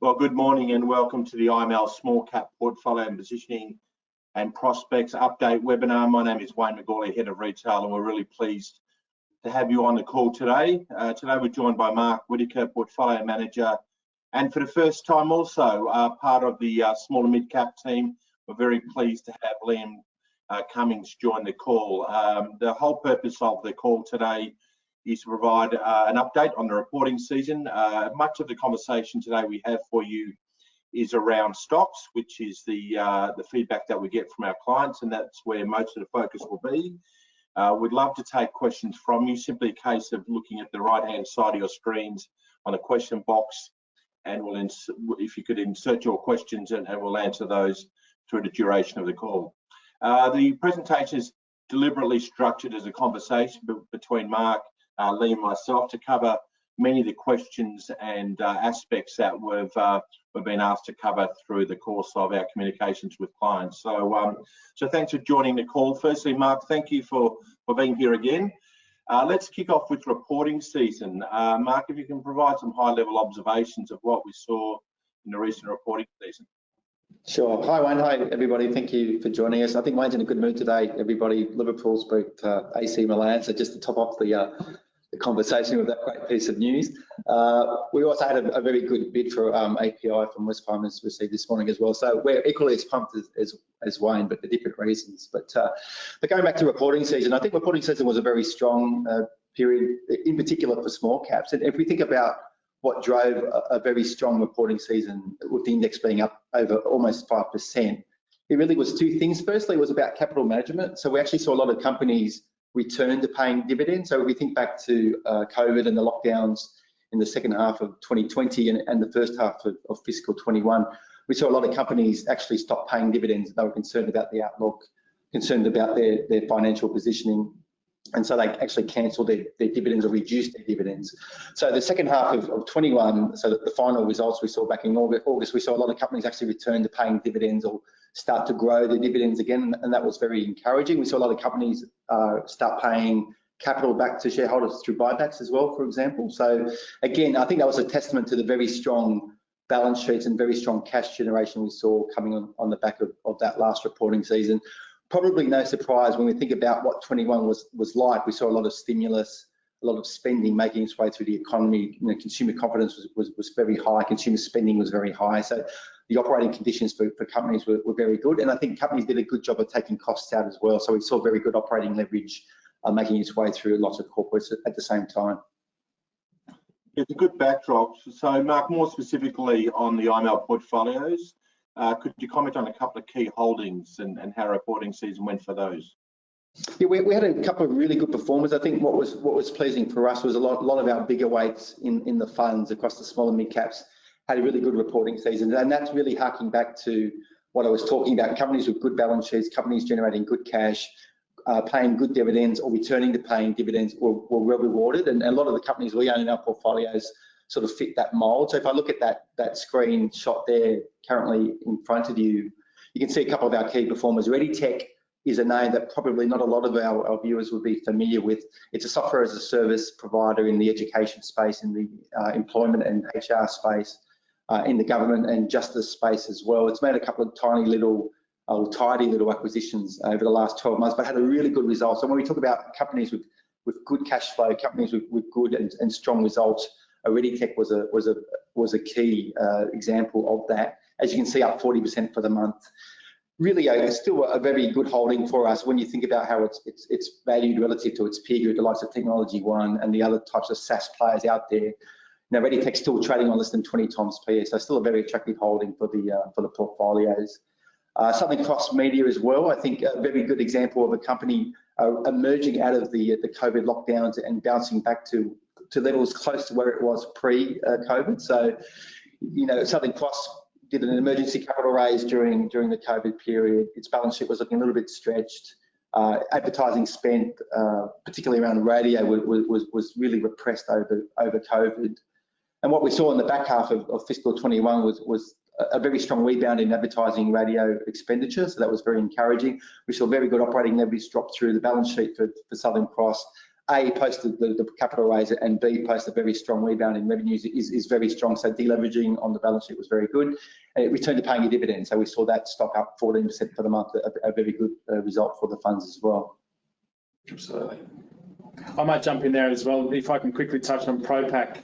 Well, good morning and welcome to the IML Small Cap Portfolio and Positioning and Prospects Update webinar. My name is Wayne McGawley, Head of Retail, and we're really pleased to have you on the call today. Today we're joined by Marc Whittaker, Portfolio Manager, and for the first time also part of the small and mid-cap team. We're very pleased to have Liam Cummins join the call. The whole purpose of the call today is to provide an update on the reporting season. Much of the conversation today we have for you is around stocks, which is the feedback that we get from our clients, and that's where most of the focus will be. We'd love to take questions from you. Simply a case of looking at the right-hand side of your screens on a question box, and if you could insert your questions, and we'll answer those through the duration of the call. The presentation is deliberately structured as a conversation between Marc, Liam, and myself to cover many of the questions and aspects that we've been asked to cover through the course of our communications with clients. So thanks for joining the call. Firstly, Marc, thank you for being here again. Let's kick off with reporting season. Marc, if you can provide some high-level observations of what we saw in the recent reporting season. Sure. Hi, Wayne. Hi, everybody. Thank you for joining us. I think Wayne's in a good mood today, everybody. Liverpool's beat AC Milan, so just to top off the conversation with that great piece of news. We also had a very good bid for API from Wesfarmers as received this morning as well. So we're equally as pumped as Wayne, but for different reasons. But going back to reporting season, I think reporting season was a very strong period, in particular for small caps. And if we think about what drove a very strong reporting season, with the index being up over almost 5%, it really was two things. Firstly, it was about capital management. So we actually saw a lot of companies return to paying dividends. So if we think back to COVID and the lockdowns in the second half of 2020 and the first half of fiscal 21, we saw a lot of companies actually stop paying dividends. They were concerned about the outlook, concerned about their financial positioning. And so they actually cancelled their dividends or reduced their dividends. So the second half of 21, so that the final results we saw back in August, we saw a lot of companies actually return to paying dividends or start to grow their dividends again, and that was very encouraging. We saw a lot of companies start paying capital back to shareholders through buybacks as well, for example. So again, I think that was a testament to the very strong balance sheets and very strong cash generation we saw coming on the back of that last reporting season. Probably no surprise when we think about what 21 was like. We saw a lot of stimulus, a lot of spending making its way through the economy. You know, consumer confidence was very high, consumer spending was very high. So the operating conditions for companies were very good. And I think companies did a good job of taking costs out as well. So we saw very good operating leverage making its way through lots of corporates at the same time. It's a good backdrop. So Marc, more specifically on the IML portfolios, could you comment on a couple of key holdings and how reporting season went for those? Yeah, we had a couple of really good performers. I think what was pleasing for us was a lot of our bigger weights in the funds across the small and mid caps had a really good reporting season, and that's really harking back to what I was talking about. Companies with good balance sheets, companies generating good cash, paying good dividends or returning to paying dividends were well rewarded, and a lot of the companies we own in our portfolios sort of fit that mold. So if I look at that screenshot there currently in front of you, you can see a couple of our key performers. ReadyTech is a name that probably not a lot of our viewers would be familiar with. It's a software as a service provider in the education space, in the employment and HR space, in the government and justice space as well. It's made a couple of tidy little acquisitions over the last 12 months, but had a really good result. So when we talk about companies with good cash flow, companies with good and strong results, ReadyTech was a key example of that. As you can see, up 40% for the month. Really, still a very good holding for us when you think about how it's valued relative to its peer group, the likes of Technology One and the other types of SaaS players out there. Now, ReadyTech's still trading on less than 20 times PE, so still a very attractive holding for the portfolios. Something Cross Media as well. I think a very good example of a company emerging out of the COVID lockdowns and bouncing back to levels close to where it was pre-COVID. So, you know, Southern Cross did an emergency capital raise during the COVID period. Its balance sheet was looking a little bit stretched. Advertising spend, particularly around radio, was really repressed over COVID. And what we saw in the back half of fiscal 21 was a very strong rebound in advertising radio expenditure, so that was very encouraging. We saw very good operating leverage drop through the balance sheet for Southern Cross. A, post the capital raise, and B, post a very strong rebound in revenues is very strong. So deleveraging on the balance sheet was very good, and it returned to paying a dividend. So we saw that stock up 14% for the month, a very good result for the funds as well. Absolutely. I might jump in there as well. If I can quickly touch on ProPack,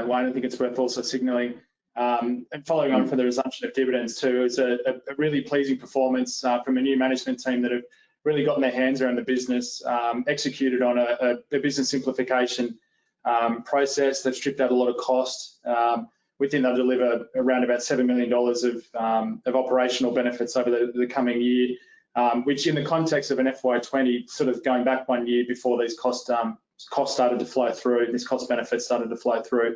Wayne, I think it's worth also signalling. And following on from the resumption of dividends too, it's a really pleasing performance from a new management team that have really gotten their hands around the business, executed on a business simplification process that stripped out a lot of cost. We think they'll deliver around about $7 million of operational benefits over the coming year, which in the context of an FY20, sort of going back 1 year before these costs started to flow through, this cost benefit started to flow through,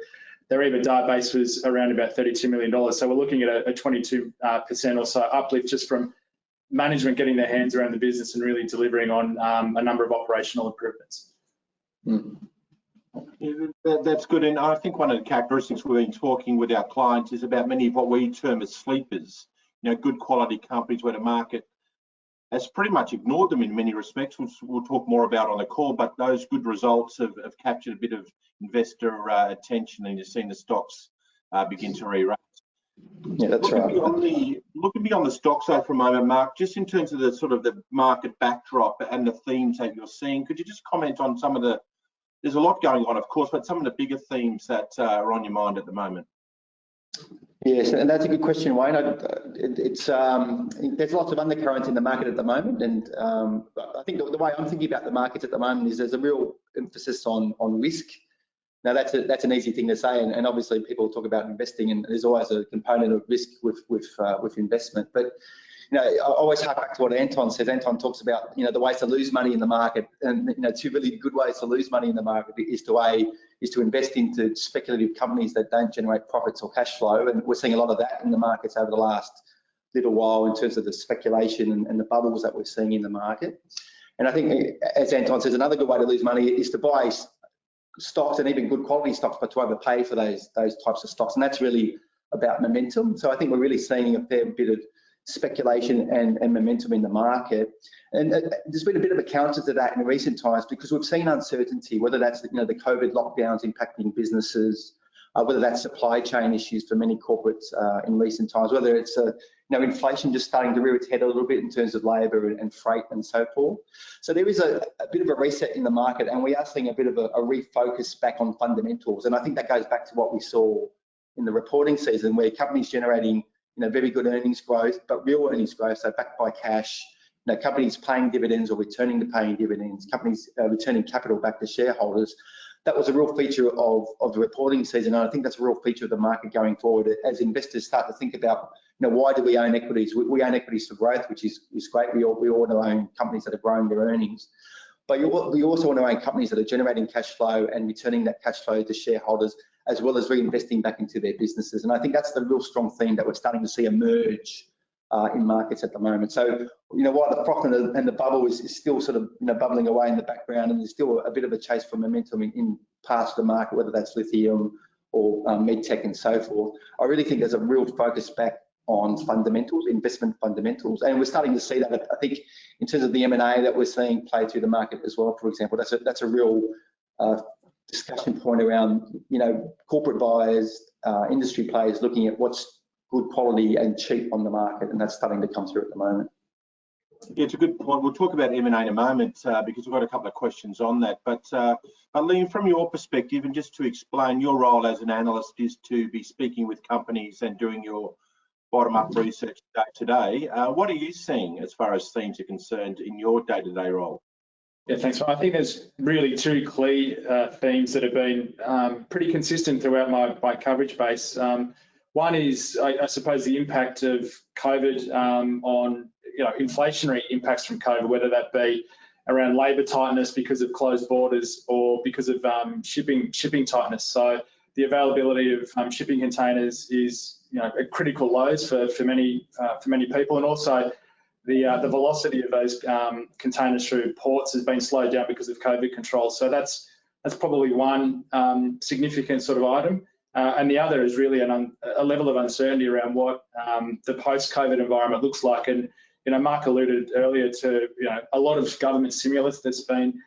their EBITDA base was around about $32 million. So we're looking at a 22% or so uplift just from management getting their hands around the business and really delivering on a number of operational improvements. Yeah, that's good. And I think one of the characteristics we've been talking with our clients is about many of what we term as sleepers, good quality companies where the market has pretty much ignored them in many respects, which we'll talk more about on the call, but those good results have captured a bit of investor attention, and you've seen the stocks begin to re-rate. Yeah, that's right. Looking beyond the stocks though for a moment, Mark, just in terms of the sort of the market backdrop and the themes that you're seeing, could you just comment on some of the, there's a lot going on of course, but some of the bigger themes that are on your mind at the moment? Yes, and that's a good question, Wayne. There's lots of undercurrents in the market at the moment, and I think the way I'm thinking about the markets at the moment is there's a real emphasis on risk. Now that's an easy thing to say, and obviously people talk about investing, and there's always a component of risk with investment. But I always hark back to what Anton says. Anton talks about the ways to lose money in the market, and two really good ways to lose money in the market is to invest into speculative companies that don't generate profits or cash flow, and we're seeing a lot of that in the markets over the last little while in terms of the speculation and the bubbles that we're seeing in the market. And I think, as Anton says, another good way to lose money is to buy stocks, and even good quality stocks, but to overpay for those types of stocks, and that's really about momentum. So I think we're really seeing a fair bit of speculation and momentum in the market, and there's been a bit of a counter to that in recent times because we've seen uncertainty, whether that's the COVID lockdowns impacting businesses, whether that's supply chain issues for many corporates in recent times, whether it's inflation just starting to rear its head a little bit in terms of labour and freight and so forth. So there is a bit of a reset in the market, and we are seeing a bit of a refocus back on fundamentals, and I think that goes back to what we saw in the reporting season, where companies generating very good earnings growth, but real earnings growth, so backed by cash, companies paying dividends or returning to paying dividends, companies returning capital back to shareholders. That was a real feature of the reporting season, and I think that's a real feature of the market going forward as investors start to think about, why do we own equities? We own equities for growth, which is great. We all want to own companies that are growing their earnings, but we also want to own companies that are generating cash flow and returning that cash flow to shareholders, as well as reinvesting back into their businesses. And I think that's the real strong theme that we're starting to see emerge in markets at the moment. So, while the froth and the bubble is still sort of bubbling away in the background, and there's still a bit of a chase for momentum in parts of the market, whether that's lithium or medtech and so forth, I really think there's a real focus back on fundamentals, investment fundamentals, and we're starting to see that. I think in terms of the M&A that we're seeing play through the market as well, for example, that's a real discussion point around corporate buyers, industry players looking at what's good quality and cheap on the market, and that's starting to come through at the moment. Yeah, it's a good point. We'll talk about M&A in a moment because we've got a couple of questions on that. But Liam, from your perspective, and just to explain, your role as an analyst is to be speaking with companies and doing your bottom-up research today. What are you seeing as far as themes are concerned in your day-to-day role? Yeah, thanks. I think there's really two clear themes that have been pretty consistent throughout my coverage base. One is, I suppose, the impact of COVID on inflationary impacts from COVID, whether that be around labour tightness because of closed borders or because of shipping tightness. So the availability of shipping containers is at critical lows for many people, and also the velocity of those containers through ports has been slowed down because of COVID control. So that's probably one significant sort of item. And the other is really a level of uncertainty around what the post-COVID environment looks like. And Mark alluded earlier to a lot of government stimulus that's been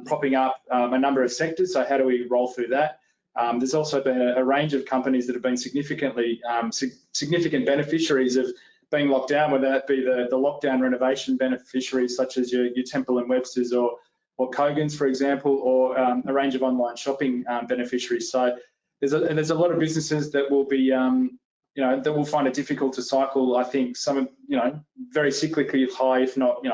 propping up a number of sectors. So how do we roll through that? There's also been a range of companies that have been significant beneficiaries of being locked down, whether that be the lockdown renovation beneficiaries such as your Temple and Webster's or Kogan's, for example, or a range of online shopping beneficiaries. So there's a lot of businesses that will be, that will find it difficult to cycle. I think some, very cyclically high, if not,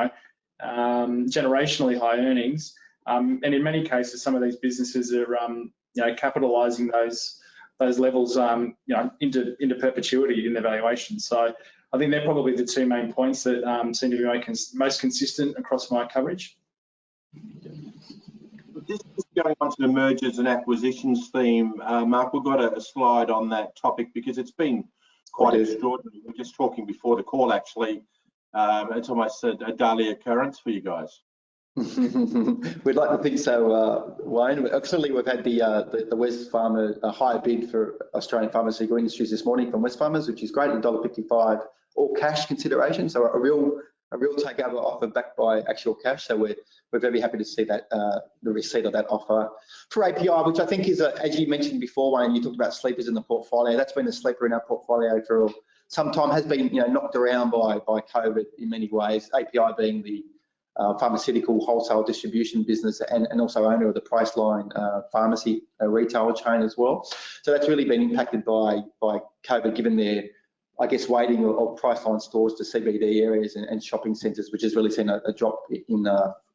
generationally high earnings. And in many cases, some of these businesses are, capitalising those levels, into perpetuity in their valuation. So I think they're probably the two main points that seem to be most consistent across my coverage. Just going on to the mergers and acquisitions theme, Mark, we've got a slide on that topic because it's been quite extraordinary. We were just talking before the call, actually. It's almost a daily occurrence for you guys. We'd like to think so, Wayne. Actually, we've had the Wesfarmers higher bid for Australian pharmaceutical industries this morning from Wesfarmers, which is great, $1.55 all cash consideration. So a real takeover offer backed by actual cash. So we're very happy to see that the receipt of that offer for API, which I think is, as you mentioned before, Wayne, you talked about sleepers in the portfolio. That's been a sleeper in our portfolio for some time, has been knocked around by COVID in many ways. API being the pharmaceutical wholesale distribution business and also owner of the Priceline pharmacy retail chain as well. So that's really been impacted by COVID, given their, I guess, weighting of Priceline stores to CBD areas and shopping centres, which has really seen a drop in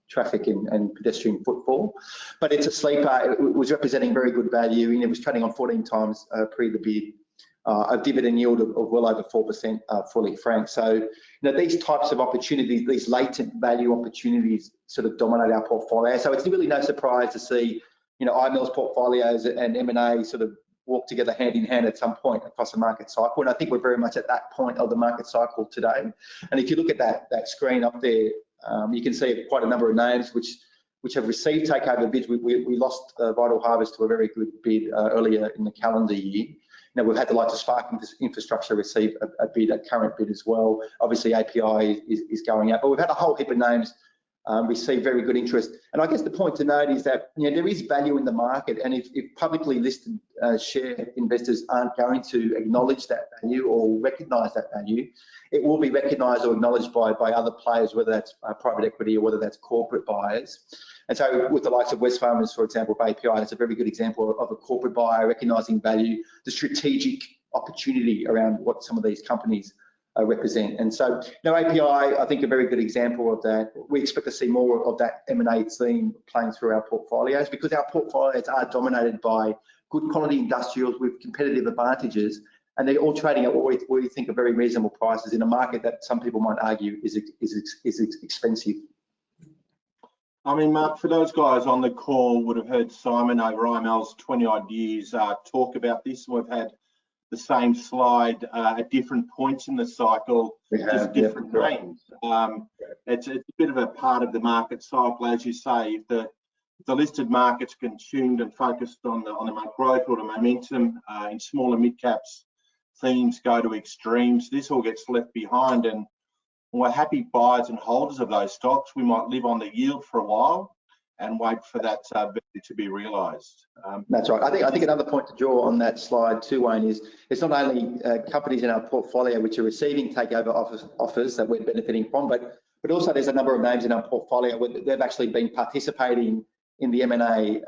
traffic and pedestrian footfall. But it's a sleeper. It was representing very good value, and it was trading on 14 times pre the bid. A dividend yield of well over 4%, fully franked. So, these types of opportunities, these latent value opportunities, sort of dominate our portfolio. So it's really no surprise to see, IML's portfolios and M&A sort of walk together hand in hand at some point across the market cycle. And I think we're very much at that point of the market cycle today. And if you look at that screen up there, you can see quite a number of names which have received takeover bids. We lost Vital Harvest to a very good bid earlier in the calendar year. We've had the likes of Spark Infrastructure receive a bid, a current bid as well. Obviously, API is going out, but we've had a whole heap of names receive very good interest. And I guess the point to note is that there is value in the market, and if publicly listed share investors aren't going to acknowledge that value or recognise that value, it will be recognised or acknowledged by other players, whether that's private equity or whether that's corporate buyers. And so with the likes of Wesfarmers, for example, of API, that's a very good example of a corporate buyer recognising value, the strategic opportunity around what some of these companies represent. And so, API, I think, a very good example of that. We expect to see more of that M&A theme playing through our portfolios, because our portfolios are dominated by good quality industrials with competitive advantages, and they're all trading at what we think are very reasonable prices in a market that some people might argue is expensive. I mean, Mark, for those guys on the call would have heard Simon over IML's 20-odd years talk about this. We've had the same slide at different points in the cycle, just different names. It's a bit of a part of the market cycle, as you say. If the listed market's consumed and focused on the growth or the momentum in smaller mid caps, themes go to extremes. This all gets left behind, and we're happy buyers and holders of those stocks. We might live on the yield for a while and wait for that value to be realised. That's right. I think another point to draw on that slide too, Wayne, is it's not only companies in our portfolio which are receiving takeover offers that we're benefiting from, but also there's a number of names in our portfolio where they've actually been participating in the M&A,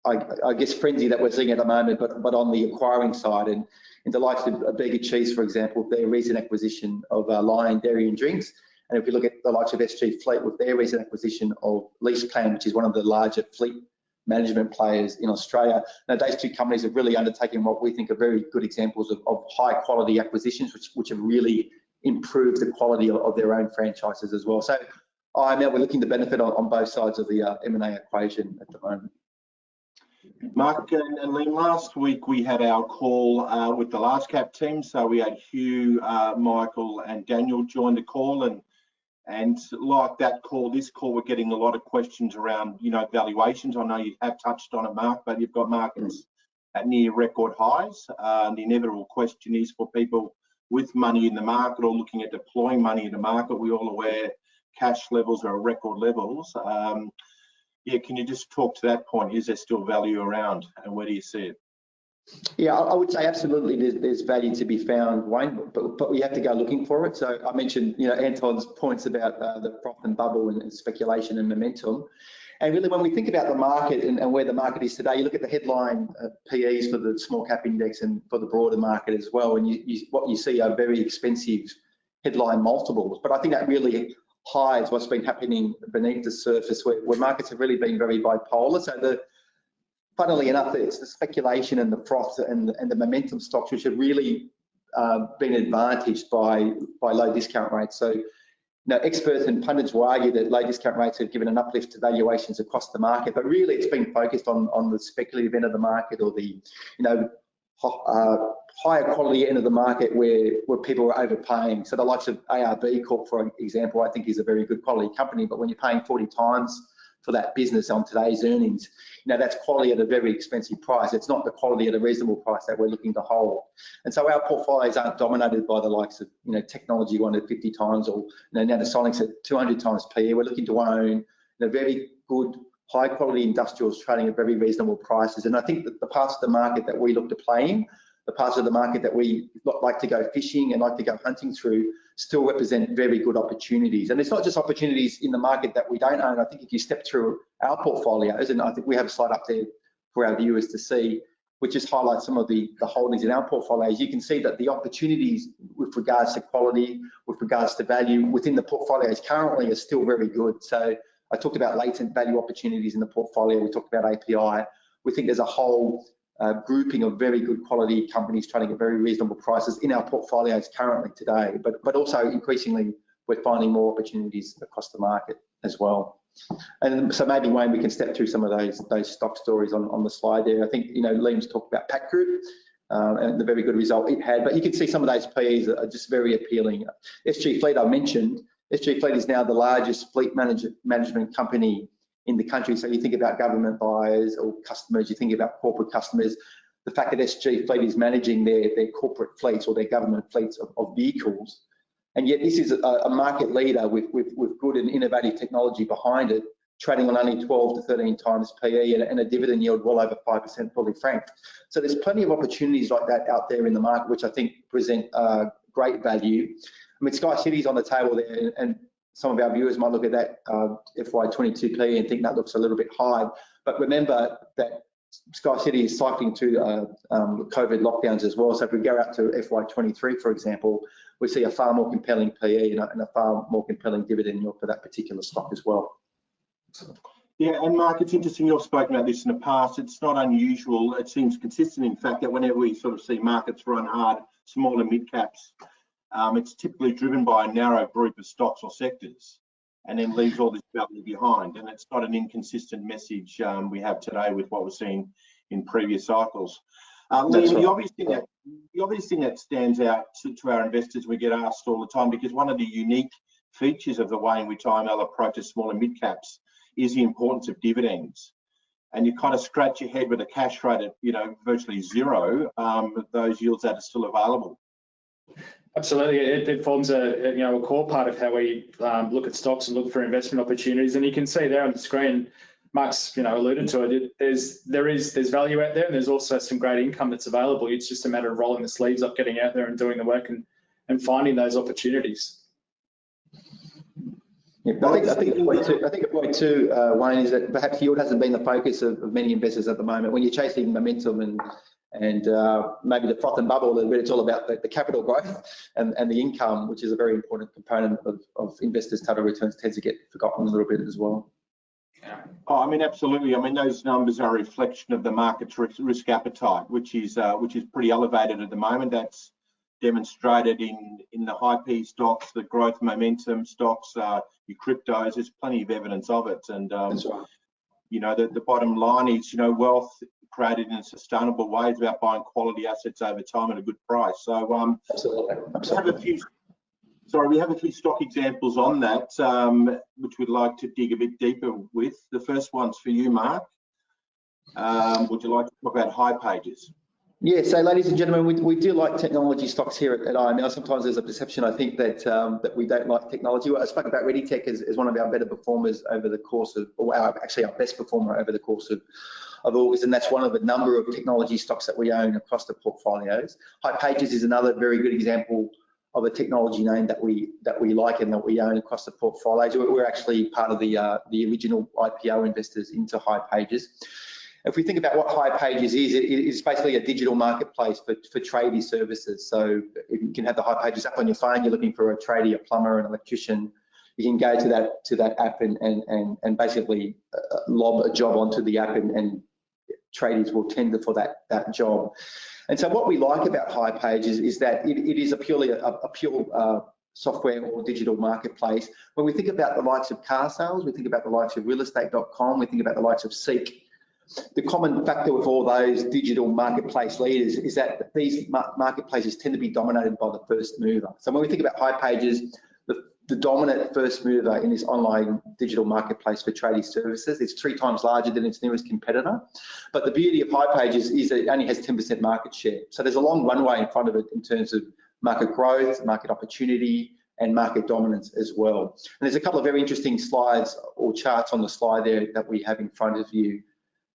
I guess, frenzy that we're seeing at the moment, but on the acquiring side. And in the likes of Vega Cheese, for example, their recent acquisition of Lion Dairy and Drinks. And if you look at the likes of SG Fleet with their recent acquisition of LeasePlan, which is one of the larger fleet management players in Australia. Now, those two companies have really undertaken what we think are very good examples of high quality acquisitions, which have really improved the quality of their own franchises as well. So we're looking to benefit on both sides of the M&A equation at the moment. Mark and Liam, last week we had our call with the large cap team. So we had Hugh, Michael and Daniel join the call, and like that call, this call, we're getting a lot of questions around, valuations. I know you have touched on it, Mark, but you've got markets at near record highs. The inevitable question is for people with money in the market or looking at deploying money in the market. We're all aware cash levels are at record levels. Yeah, can you just talk to that point? Is there still value around, and where do you see it? Yeah, I would say absolutely there's value to be found, Wayne, but we have to go looking for it. So I mentioned, Anton's points about the froth and bubble and speculation and momentum. And really, when we think about the market and where the market is today, you look at the headline PEs for the small cap index and for the broader market as well, and what you see are very expensive headline multiples. But I think that really hides what's been happening beneath the surface, where markets have really been very bipolar. So funnily enough, it's the speculation and the froth and the momentum stocks which have really been advantaged by low discount rates. So, experts and pundits will argue that low discount rates have given an uplift to valuations across the market, but really it's been focused on the speculative end of the market, or the higher quality end of the market where people are overpaying. So the likes of ARB Corp, for example, I think is a very good quality company, but when you're paying 40 times for that business on today's earnings, that's quality at a very expensive price. It's not the quality at a reasonable price that we're looking to hold. And so our portfolios aren't dominated by the likes of, technology one at 50 times, or now the Sonic's at 200 times PE. We're looking to own very good, high quality industrials trading at very reasonable prices. And I think that the parts of the market that we look to play in, the parts of the market that we like to go fishing and like to go hunting through, still represent very good opportunities. And it's not just opportunities in the market that we don't own. I think if you step through our portfolios, and I think we have a slide up there for our viewers to see, which just highlights some of the holdings in our portfolios, you can see that the opportunities with regards to quality, with regards to value within the portfolios currently are still very good. So I talked about latent value opportunities in the portfolio. We talked about API. We think there's a whole grouping of very good quality companies trading at very reasonable prices in our portfolios currently today, but also increasingly we're finding more opportunities across the market as well. And so maybe, Wayne, we can step through some of those stock stories on the slide there. I think Liam's talked about Pact Group and the very good result it had, but you can see some of those PEs are just very appealing. SG Fleet I mentioned. SG Fleet is now the largest fleet management company in the country. So you think about government buyers or customers, you think about corporate customers, the fact that SG Fleet is managing their corporate fleets or their government fleets of vehicles, and yet this is a market leader with good and innovative technology behind it, trading on only 12 to 13 times PE and a dividend yield well over 5% fully franked. So there's plenty of opportunities like that out there in the market, which I think present great value. I mean, Sky City's on the table there, and some of our viewers might look at that FY22 PE and think that looks a little bit high. But remember that Sky City is cycling through COVID lockdowns as well. So if we go out to FY23, for example, we see a far more compelling PE and a far more compelling dividend yield for that particular stock as well. Yeah, and Mark, it's interesting, you've spoken about this in the past. It's not unusual. It seems consistent, in fact, that whenever we sort of see markets run hard, small and mid caps, it's typically driven by a narrow group of stocks or sectors, and then leaves all this value behind. And it's not an inconsistent message we have today with what we're seeing in previous cycles. Liam, right. the obvious thing that stands out to our investors, we get asked all the time, because one of the unique features of the way in which IML approaches small and mid caps is the importance of dividends. And you kind of scratch your head with a cash rate at virtually zero, those yields that are still available. Absolutely, it forms a core part of how we look at stocks and look for investment opportunities. And you can see there on the screen, Mark's alluded to it. There's value out there, and there's also some great income that's available. It's just a matter of rolling the sleeves up, getting out there and doing the work and finding those opportunities. Yeah, I think a point too, Wayne, is that perhaps yield hasn't been the focus of many investors at the moment. When you're chasing momentum and maybe the froth and bubble a little bit, it's all about the capital growth and the income, which is a very important component of investors' total returns, tends to get forgotten a little bit as well. Oh, I mean, absolutely. I mean, those numbers are a reflection of the market's risk appetite, which is pretty elevated at the moment. That's demonstrated in the high P stocks, the growth momentum stocks, your cryptos. There's plenty of evidence of it. And that's right. The bottom line is, wealth created in a sustainable way is about buying quality assets over time at a good price. So absolutely. We have a few stock examples on that, which we'd like to dig a bit deeper with. The first one's for you, Mark. Would you like to talk about high pages? Yeah, so ladies and gentlemen, we do like technology stocks here at IML. Sometimes there's a perception, I think, that that we don't like technology. Well, I spoke about ReadyTech as one of our better performers over the course of, or actually our best performer over the course of August, and that's one of a number of technology stocks that we own across the portfolios. hipages is another very good example of a technology name that we like and that we own across the portfolios. We're actually part of the original IPO investors into hipages. If we think about what hipages is, it is basically a digital marketplace for tradie services. So you can have the hipages app on your phone. You're looking for a tradie, a plumber, an electrician. You can go to that app and basically lob a job onto the app, and tradies will tender for that job. And so what we like about hipages is that it is a pure software or digital marketplace. When we think about the likes of car sales, we think about the likes of realestate.com, we think about the likes of Seek. The common factor with all those digital marketplace leaders is that these marketplaces tend to be dominated by the first mover. So when we think about hipages, the dominant first mover in this online digital marketplace for tradie services, it's 3 times larger than its nearest competitor. But the beauty of hipages is that it only has 10% market share. So there's a long runway in front of it in terms of market growth, market opportunity, and market dominance as well. And there's a couple of very interesting slides or charts on the slide there that we have in front of you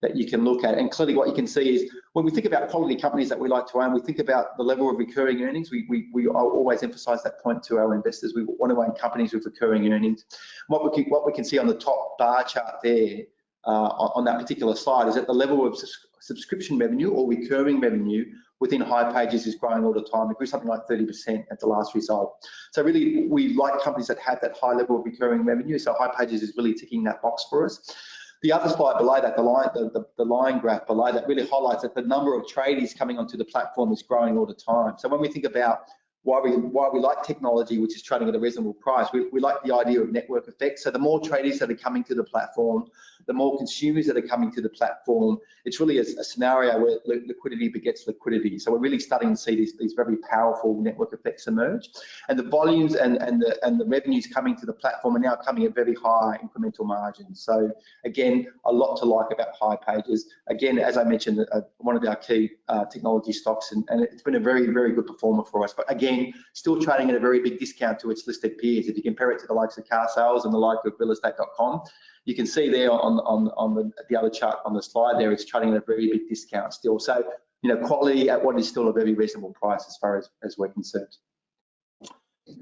that you can look at. And clearly what you can see is when we think about quality companies that we like to own, we think about the level of recurring earnings. We always emphasize that point to our investors. We want to own companies with recurring earnings. What we can see on the top bar chart there on that particular slide is that the level of subscription revenue or recurring revenue within hipages is growing all the time. It grew something like 30% at the last result. So really, we like companies that have that high level of recurring revenue. So hipages is really ticking that box for us. The other slide below that, the line graph below that, really highlights that the number of tradies coming onto the platform is growing all the time. So when we think about why we like technology, which is trading at a reasonable price, we like the idea of network effects. So the more tradies that are coming to the platform, the more consumers that are coming to the platform, it's really a scenario where liquidity begets liquidity. So we're really starting to see these very powerful network effects emerge. And the volumes and the revenues coming to the platform are now coming at very high incremental margins. So again, a lot to like about hipages. Again, as I mentioned, one of our key technology stocks, and it's been a very, very good performer for us. But again, still trading at a very big discount to its listed peers. If you compare it to the likes of car sales and the like of realestate.com, you can see there on the other chart on the slide there, it's trading at a very big discount still. So, you know, quality at what is still a very reasonable price as far as we're concerned.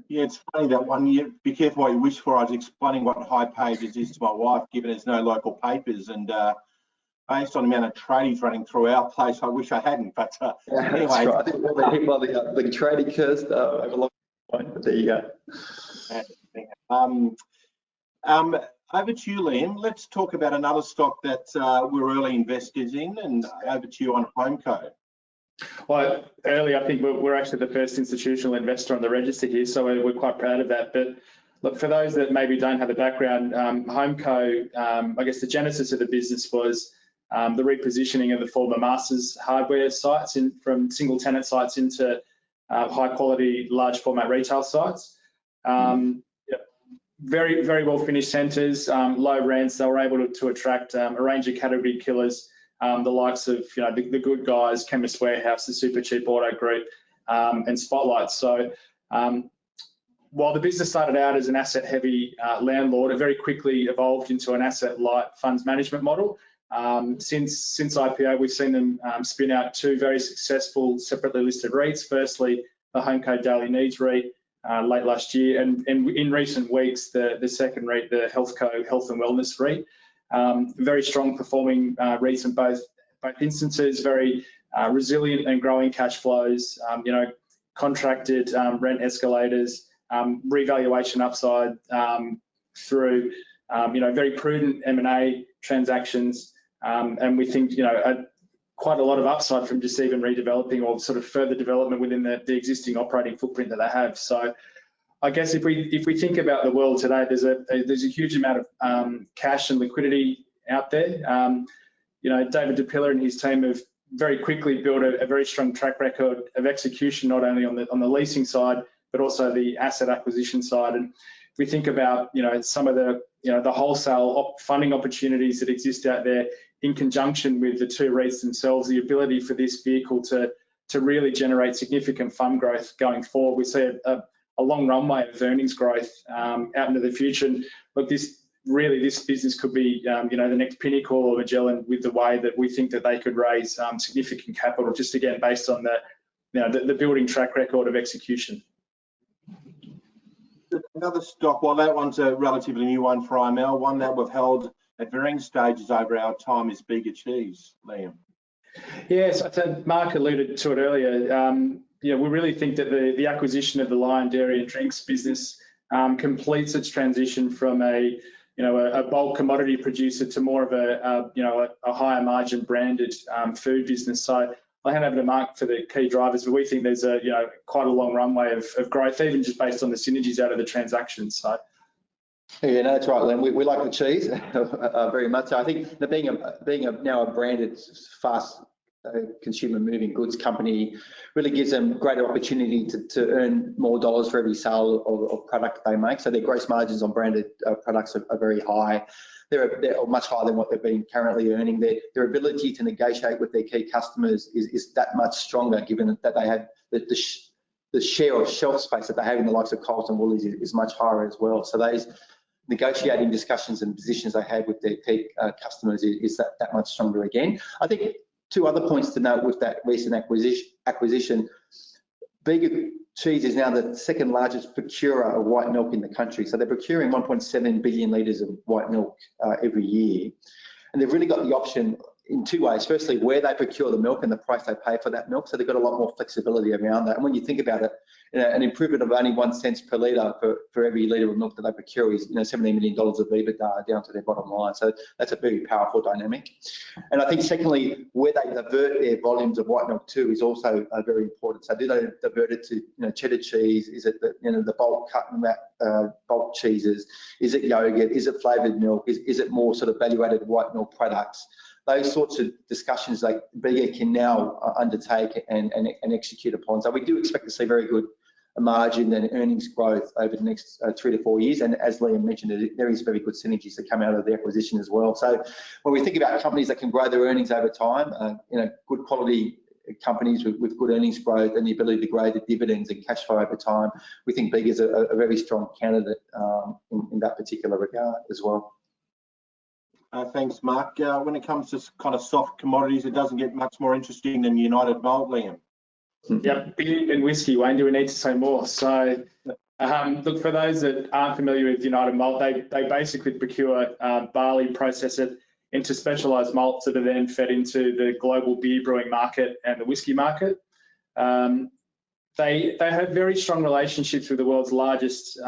Yeah, it's funny that one. You be careful what you wish for. I was explaining what hipages is to my wife, given there's no local papers, and based on the amount of tradies running through our place, I wish I hadn't. But anyway, that's right. I think we've been hit by the tradie curse over a long time. But there you go. Over to you, Liam. Let's talk about another stock that we're early investors in, and over to you on Homeco. Well, early, I think we're actually the first institutional investor on the register here, so we're quite proud of that. But look, for those that maybe don't have the background, Homeco, I guess the genesis of the business was the repositioning of the former Masters hardware sites from single tenant sites into high quality, large format retail sites. Very, very well finished centres, low rents. They were able to attract a range of category killers, the likes of the Good Guys, Chemist Warehouse, the Super Cheap Auto Group, and Spotlight. So while the business started out as an asset heavy landlord, it very quickly evolved into an asset light funds management model. Since IPO, we've seen them spin out 2 very successful separately listed REITs. Firstly, the Homeco Daily Needs REIT, late last year, and in recent weeks, the second REIT, the Healthco Health and Wellness REIT. Very strong performing REITs in both instances, very resilient and growing cash flows, contracted rent escalators, revaluation upside through very prudent M&A transactions, and we think quite a lot of upside from just even redeveloping or sort of further development within the existing operating footprint that they have. So I guess if we think about the world today, there's a huge amount of cash and liquidity out there. David DePilla and his team have very quickly built a very strong track record of execution, not only on the leasing side, but also the asset acquisition side. And we think about, some of the, the wholesale funding opportunities that exist out there in conjunction with the two REITs themselves, the ability for this vehicle to really generate significant fund growth going forward. We see a long runway of earnings growth out into the future. And look, this business could be, the next Pinnacle or Magellan, with the way that we think that they could raise significant capital, just again based on the building track record of execution. Another stock, well, that one's a relatively new one for IML, one that we've held at varying stages over our time, is Vega Cheese, Liam. Yes, I think Mark alluded to it earlier. We really think that the acquisition of the Lion Dairy and Drinks business completes its transition from a bulk commodity producer to more of a higher margin branded food business. So I'll hand over to Mark for the key drivers, but we think there's quite a long runway of growth, even just based on the synergies out of the transaction. So. Yeah, no, that's right, Liam. We like the cheese very much. So I think that being now a branded, fast consumer moving goods company really gives them greater opportunity to earn more dollars for every sale of product they make. So their gross margins on branded products are very high. They're much higher than what they've been currently earning. Their ability to negotiate with their key customers is that much stronger, given that they have the share of shelf space that they have in the likes of Coles and Woolies is much higher as well. So those negotiating discussions and positions they have with their key customers is that much stronger again. I think two other points to note with that recent acquisition. Vega Cheese is now the second largest procurer of white milk in the country. So they're procuring 1.7 billion litres of white milk every year. And they've really got the option in two ways. Firstly, where they procure the milk and the price they pay for that milk. So they've got a lot more flexibility around that. And when you think about it, an improvement of only 1 cent per litre for every litre of milk that they procure is $17 million of EBITDA down to their bottom line. So that's a very powerful dynamic. And I think secondly, where they divert their volumes of white milk to is also very important. So do they divert it to cheddar cheese? Is it the bulk cut and wrap bulk cheeses? Is it yogurt? Is it flavoured milk? Is it more sort of value-added white milk products? Those sorts of discussions like Vega can now undertake and execute upon. So we do expect to see very good margin and earnings growth over the next 3 to 4 years. And as Liam mentioned, there is very good synergies that come out of the acquisition as well. So when we think about companies that can grow their earnings over time, good quality companies with good earnings growth and the ability to grow the dividends and cash flow over time, we think Vega is a very strong candidate in that particular regard as well. Thanks, Mark. When it comes to kind of soft commodities, it doesn't get much more interesting than United Malt, Liam. Yep, beer and whiskey. Wayne, do we need to say more? So, look, for those that aren't familiar with United Malt, they basically procure barley, process it into specialised malts that are then fed into the global beer brewing market and the whiskey market. They have very strong relationships with the world's largest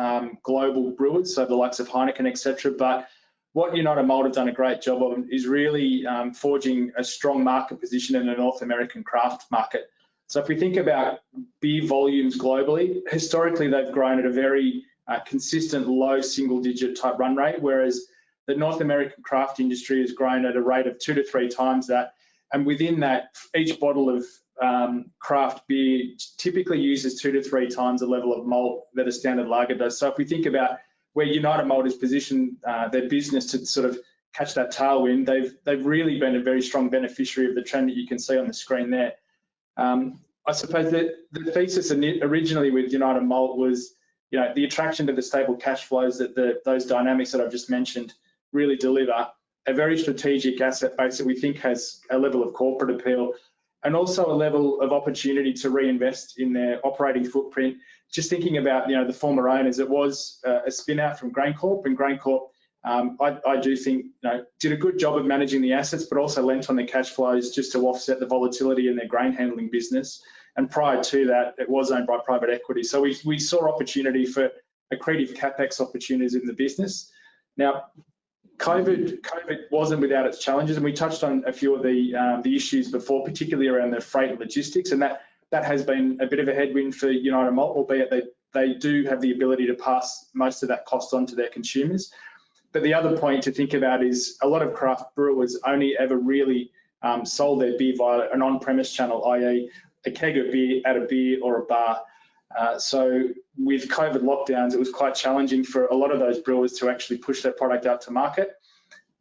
global brewers, so the likes of Heineken, etc. But what United Malt have done a great job of is really forging a strong market position in the North American craft market. So if we think about beer volumes globally, historically they've grown at a very consistent low single-digit type run rate, whereas the North American craft industry has grown at a rate of 2 to 3 times that. And within that, each bottle of craft beer typically uses 2 to 3 times the level of malt that a standard lager does. So if we think about where United Malt has positioned their business to sort of catch that tailwind, they've really been a very strong beneficiary of the trend that you can see on the screen there. I suppose that the thesis originally with United Malt was, the attraction to the stable cash flows that those dynamics that I've just mentioned really deliver, a very strategic asset base that we think has a level of corporate appeal and also a level of opportunity to reinvest in their operating footprint. Just thinking about, the former owners, it was a spin out from GrainCorp, and GrainCorp, I do think, did a good job of managing the assets, but also lent on the cash flows just to offset the volatility in their grain handling business. And prior to that, it was owned by private equity. So we saw opportunity for accretive capex opportunities in the business. Now, COVID wasn't without its challenges, and we touched on a few of the issues before, particularly around the freight and logistics, and that has been a bit of a headwind for United Malt, albeit they do have the ability to pass most of that cost on to their consumers. But the other point to think about is a lot of craft brewers only ever really sold their beer via an on-premise channel, i.e. a keg of beer at a beer or a bar. So with COVID lockdowns, it was quite challenging for a lot of those brewers to actually push their product out to market.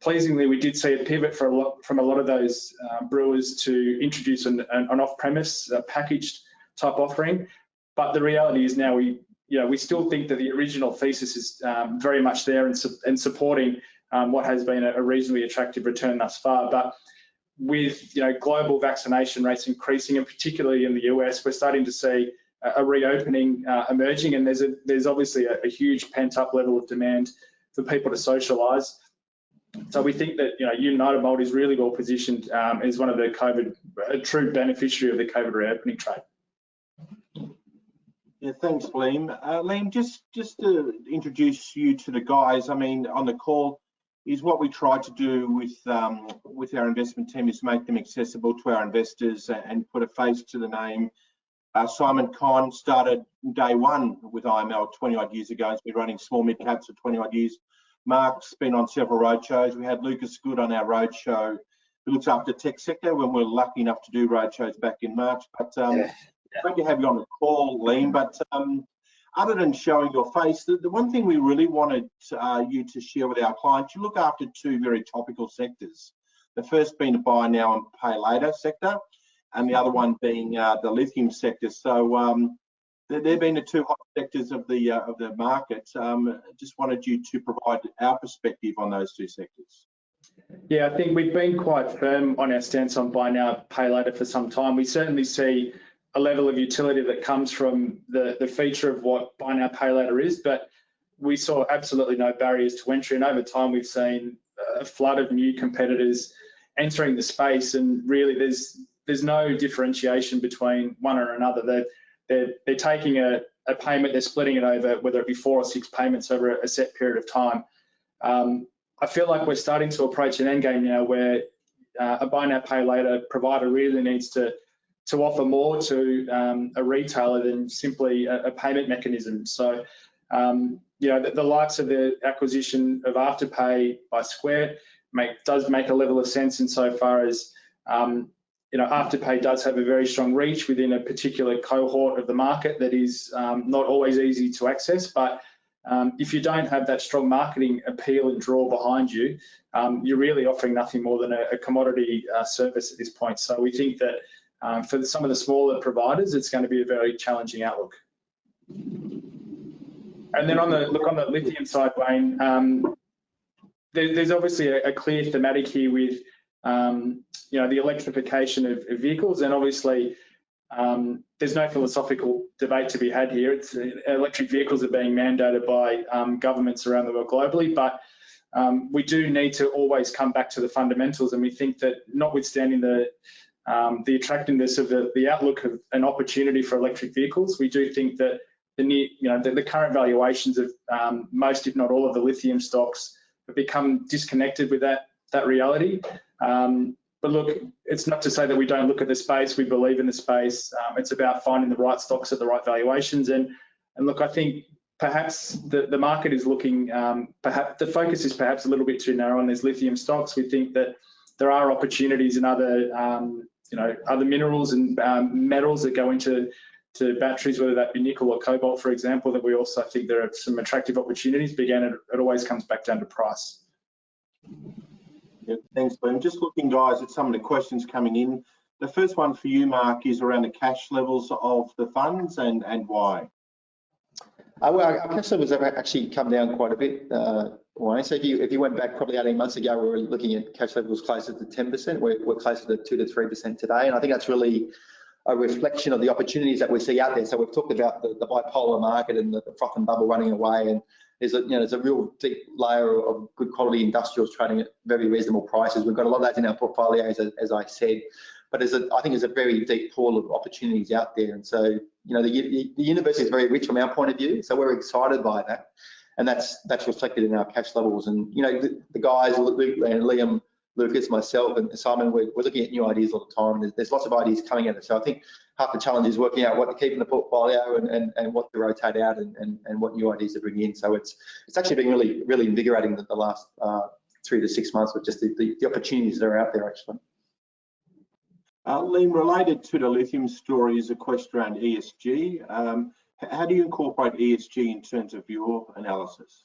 Pleasingly, we did see a pivot from a lot of those brewers to introduce an off-premise packaged type offering. But the reality is now we still think that the original thesis is very much there and supporting what has been a reasonably attractive return thus far. But with global vaccination rates increasing, and particularly in the US, we're starting to see a reopening emerging, and there's obviously a huge pent-up level of demand for people to socialise. So we think that United Malt is really well positioned as one of a true beneficiary of the COVID reopening trade. Yeah, thanks, Liam. Liam, just to introduce you to the guys, I mean, on the call, is what we try to do with our investment team is make them accessible to our investors and put a face to the name. Simon Conn started day one with IML 20 odd years ago. He's been running small mid caps for 20 odd years. Mark's been on several roadshows. We had Lucas Good on our roadshow, who looks after tech sector when we're lucky enough to do roadshows back in March. But great to have you on the call, Liam. But other than showing your face, the one thing we really wanted you to share with our clients, you look after two very topical sectors. The first being the buy now and pay later sector, and the other one being the lithium sector. So they've been the two hot sectors of the market. Just wanted you to provide our perspective on those two sectors. Yeah, I think we've been quite firm on our stance on buy now, pay later for some time. We certainly see a level of utility that comes from the feature of what buy now, pay later is, but we saw absolutely no barriers to entry. And over time, we've seen a flood of new competitors entering the space, and really there's no differentiation between one or another. They're taking a payment, they're splitting it over, whether it be 4 or 6 payments over a set period of time. I feel like we're starting to approach an end game now where a buy now, pay later provider really needs to offer more to a retailer than simply a payment mechanism. So, the likes of the acquisition of Afterpay by Square does make a level of sense insofar as Afterpay does have a very strong reach within a particular cohort of the market that is not always easy to access. But if you don't have that strong marketing appeal and draw behind you, you're really offering nothing more than a commodity service at this point. So we think that for some of the smaller providers, it's going to be a very challenging outlook. And then on the lithium side, Wayne, there's obviously a clear thematic here with the electrification of vehicles, and obviously there's no philosophical debate to be had here. Electric vehicles are being mandated by governments around the world globally, but we do need to always come back to the fundamentals, and we think that notwithstanding the attractiveness of the outlook of an opportunity for electric vehicles, we do think that the current valuations of most, if not all, of the lithium stocks have become disconnected with that reality. But look, it's not to say that we don't look at the space. We believe in the space. It's about finding the right stocks at the right valuations. And look, I think perhaps the market is looking, perhaps the focus is perhaps a little bit too narrow on these lithium stocks. We think that there are opportunities in other, other minerals and metals that go into batteries, whether that be nickel or cobalt, for example, that we also think there are some attractive opportunities. But again, it always comes back down to price. Yeah, thanks, Liam. Just looking, guys, at some of the questions coming in. The first one for you, Mark, is around the cash levels of the funds and why. Well, our cash levels have actually come down quite a bit. So if you went back probably 18 months ago, we were looking at cash levels closer to 10%. We're closer to 2 to 3% today, and I think that's really a reflection of the opportunities that we see out there. So we've talked about the bipolar market and the froth and bubble running away, and there's a real deep layer of good quality industrials trading at very reasonable prices. We've got a lot of that in our portfolios, as I said, but I think there's a very deep pool of opportunities out there. And so, the universe is very rich from our point of view. So we're excited by that, and that's reflected in our cash levels. And the guys, Luke and Liam, Lucas, myself, and Simon, we're looking at new ideas all the time. There's lots of ideas coming at us. So I think half the challenge is working out what to keep in the portfolio and what to rotate out and what new ideas to bring in. So it's actually been really, really invigorating the last 3 to 6 months with just the opportunities that are out there, actually. Liam, related to the lithium story is a question around ESG. How do you incorporate ESG in terms of your analysis?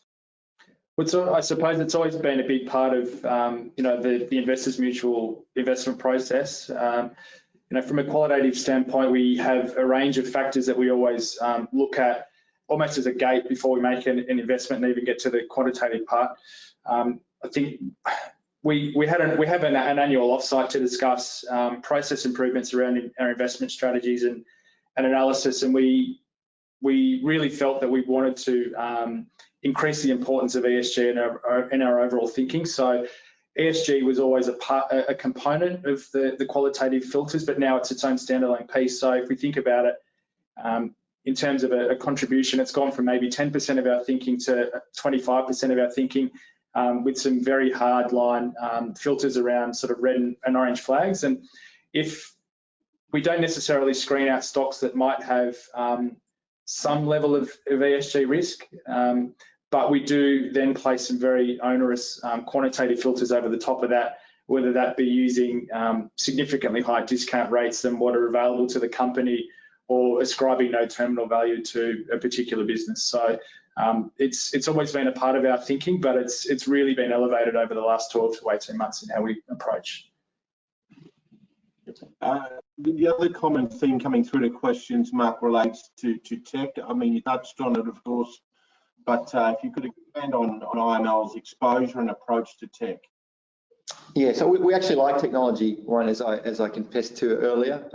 Well, so I suppose it's always been a big part of the Investors Mutual investment process. From a qualitative standpoint, we have a range of factors that we always look at almost as a gate before we make an investment and even get to the quantitative part. I think we have an annual offsite to discuss process improvements around our investment strategies and analysis, and we really felt that we wanted to increase the importance of ESG in our overall thinking. So ESG was always a component of the qualitative filters, but now it's its own standalone piece. So if we think about it in terms of a contribution, it's gone from maybe 10% of our thinking to 25% of our thinking, with some very hard line filters around sort of red and orange flags. And if we don't necessarily screen out stocks that might have some level of ESG risk, but we do then place some very onerous quantitative filters over the top of that, whether that be using significantly higher discount rates than what are available to the company, or ascribing no terminal value to a particular business. So it's always been a part of our thinking, but it's really been elevated over the last 12 to 18 months in how we approach. The other common theme coming through the questions, Mark, relates to tech. I mean, you touched on it, of course, but if you could expand on IML's exposure and approach to tech. Yeah, so we actually like technology, Warren, as I confessed to earlier.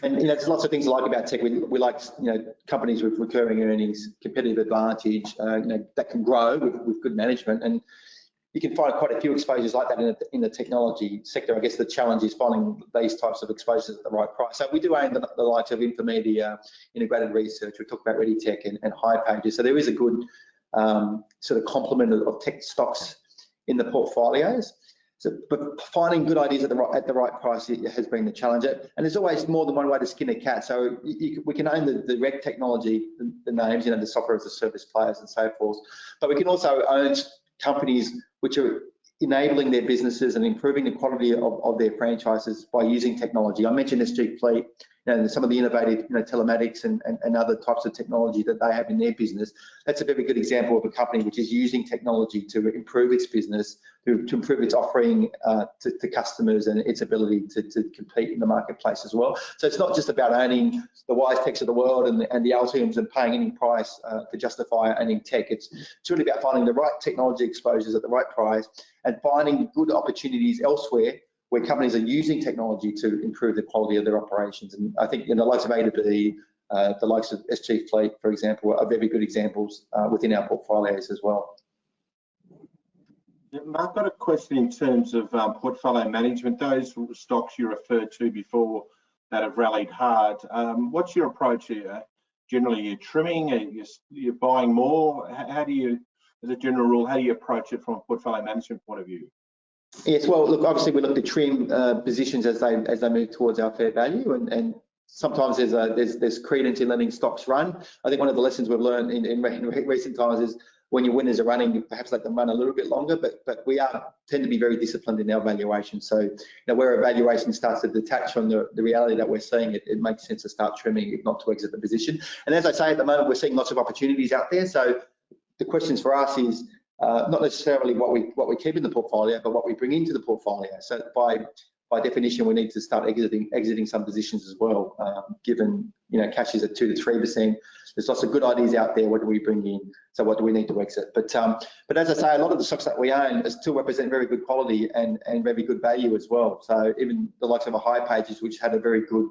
And there's lots of things I like about tech. We like companies with recurring earnings, competitive advantage, that can grow with good management, and you can find quite a few exposures like that in the technology sector. I guess the challenge is finding these types of exposures at the right price. So we do own the likes of Infomedia, Integrated Research. We talked about ReadyTech and hipages. So there is a good sort of complement of tech stocks in the portfolios. So, but finding good ideas at the right price has been the challenge. And there's always more than one way to skin a cat. So we can own the rec technology, the names, the software as a service players and so forth. But we can also own companies which are enabling their businesses and improving the quality of their franchises by using technology. I mentioned SG Fleet, some of the innovative telematics and other types of technology that they have in their business. That's a very good example of a company which is using technology to improve its business, to improve its offering to customers and its ability to compete in the marketplace as well. So it's not just about owning the WiseTechs of the world and the Altiums and paying any price to justify owning tech. It's really about finding the right technology exposures at the right price and finding good opportunities elsewhere where companies are using technology to improve the quality of their operations. And I think the likes of A2B, the likes of SG Fleet, for example, are very good examples within our portfolios as well. Yeah, Mark, I've got a question in terms of portfolio management. Those stocks you referred to before that have rallied hard, what's your approach here? Generally, you're trimming, you're buying more. How do you, as a general rule, how do you approach it from a portfolio management point of view? Yes, well, look, obviously we look to trim positions as they move towards our fair value, and sometimes there's credence in letting stocks run. I think one of the lessons we've learned in recent times is when your winners are running, you perhaps let them run a little bit longer, but we tend to be very disciplined in our valuation. So where a valuation starts to detach from the reality that we're seeing, it makes sense to start trimming, if not to exit the position. And as I say, at the moment, we're seeing lots of opportunities out there. So the questions for us is not necessarily what we keep in the portfolio, but what we bring into the portfolio. So by definition, we need to start exiting some positions as well. Given cash is at 2 to 3%, there's lots of good ideas out there. What do we bring in? So what do we need to exit? But as I say, a lot of the stocks that we own still represent very good quality and very good value as well. So even the likes of a hipages, which had a very good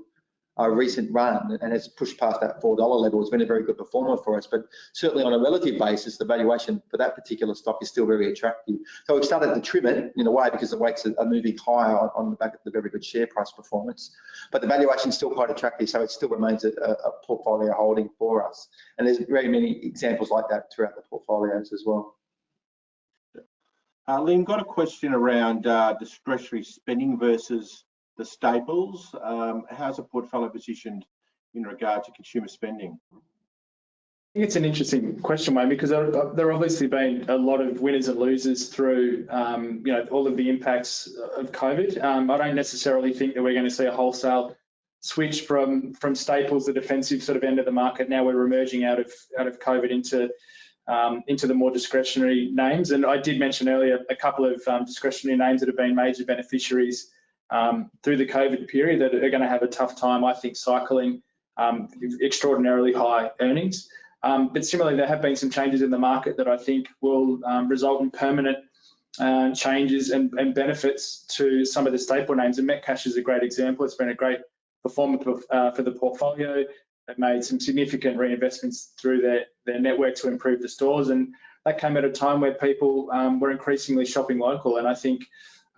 recent run and has pushed past that $4 level, has been a very good performer for us. But certainly on a relative basis, the valuation for that particular stock is still very attractive. So we've started to trim it in a way because the weights are moving higher on the back of the very good share price performance. But the valuation is still quite attractive, so it still remains a portfolio holding for us. And there's very many examples like that throughout the portfolios as well. Liam, got a question around discretionary spending versus the staples. How's the portfolio positioned in regard to consumer spending? I think it's an interesting question, Wayne, because there have obviously been a lot of winners and losers through all of the impacts of COVID. I don't necessarily think that we're going to see a wholesale switch from staples, the defensive sort of end of the market. Now we're emerging out of COVID into the more discretionary names. And I did mention earlier a couple of discretionary names that have been major beneficiaries through the COVID period that are going to have a tough time, I think, cycling extraordinarily high earnings. But similarly, there have been some changes in the market that I think will result in permanent changes and benefits to some of the staple names. And Metcash is a great example. It's been a great performer for the portfolio. They've made some significant reinvestments through their network to improve the stores, and that came at a time where people were increasingly shopping local. And I think,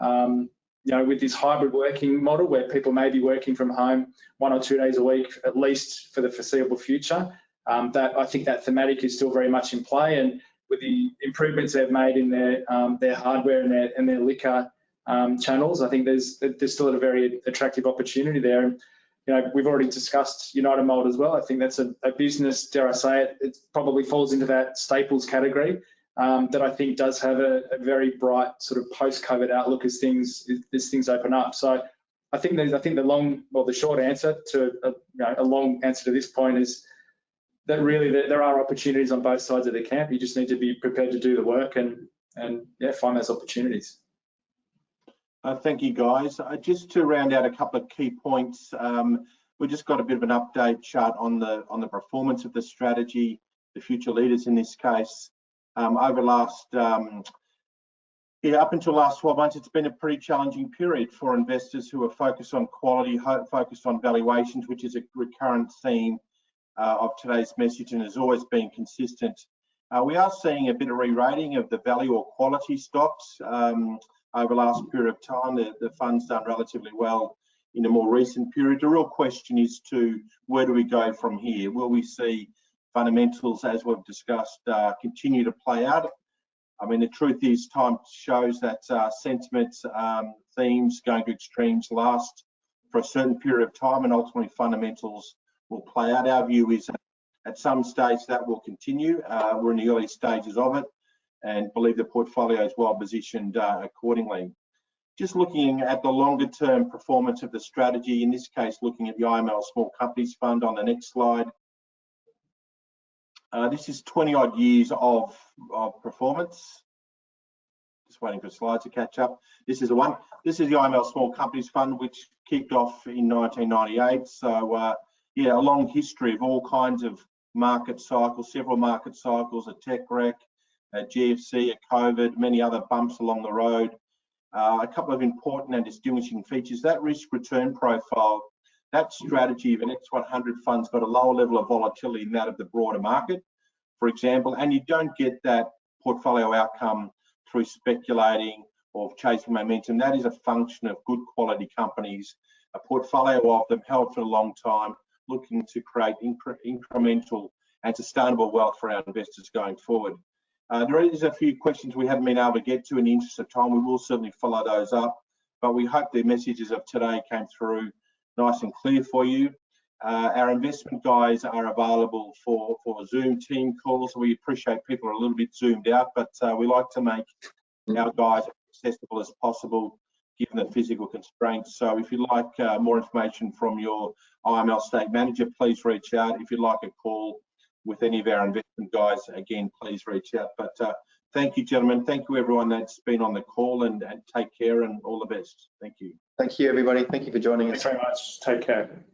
with this hybrid working model where people may be working from home 1 or 2 days a week, at least for the foreseeable future, that I think that thematic is still very much in play. And with the improvements they've made in their hardware and their liquor channels, I think there's still a very attractive opportunity there. And, we've already discussed United Malt as well. I think that's a business, dare I say it, it probably falls into that staples category that I think does have a very bright sort of post-COVID outlook as things open up. So I think the short answer to a long answer to this point is that really there are opportunities on both sides of the camp. You just need to be prepared to do the work and find those opportunities. Thank you, guys. Just to round out a couple of key points, we just got a bit of an update chart on the performance of the strategy, the future leaders in this case. Over last, up until last 12 months, it's been a pretty challenging period for investors who are focused on quality, focused on valuations, which is a recurrent theme of today's message and has always been consistent. We are seeing a bit of re-rating of the value or quality stocks over the last period of time. The fund's done relatively well in a more recent period. The real question is where do we go from here? Will we see fundamentals, as we've discussed, continue to play out? I mean, the truth is time shows that sentiment themes going to extremes last for a certain period of time, and ultimately fundamentals will play out. Our view is that at some stage that will continue. We're in the early stages of it and believe the portfolio is well positioned accordingly. Just looking at the longer term performance of the strategy, in this case looking at the IML Small Companies Fund on the next slide. This is 20 odd years of performance. Just waiting for slides to catch up. This is the one. This is the IML Small Companies Fund, which kicked off in 1998. So a long history of all kinds of market cycles, several market cycles, a tech wreck, a GFC, a COVID, many other bumps along the road. A couple of important and distinguishing features: that risk return profile, that strategy of an X100 fund's got a lower level of volatility than that of the broader market, for example, and you don't get that portfolio outcome through speculating or chasing momentum. That is a function of good quality companies, a portfolio of them held for a long time, looking to create incremental and sustainable wealth for our investors going forward. There is a few questions we haven't been able to get to in the interest of time. We will certainly follow those up, but we hope the messages of today came through nice and clear for you. Our investment guys are available for Zoom team calls. We appreciate people are a little bit zoomed out, but we like to make our guys accessible as possible given the physical constraints. So if you'd like more information from your IML state manager, please reach out. If you'd like a call with any of our investment guys, again, please reach out. But thank you, gentlemen. Thank you, everyone that's been on the call, and take care and all the best. Thank you. Thank you, everybody. Thank you for joining us. Thanks very much. Take care.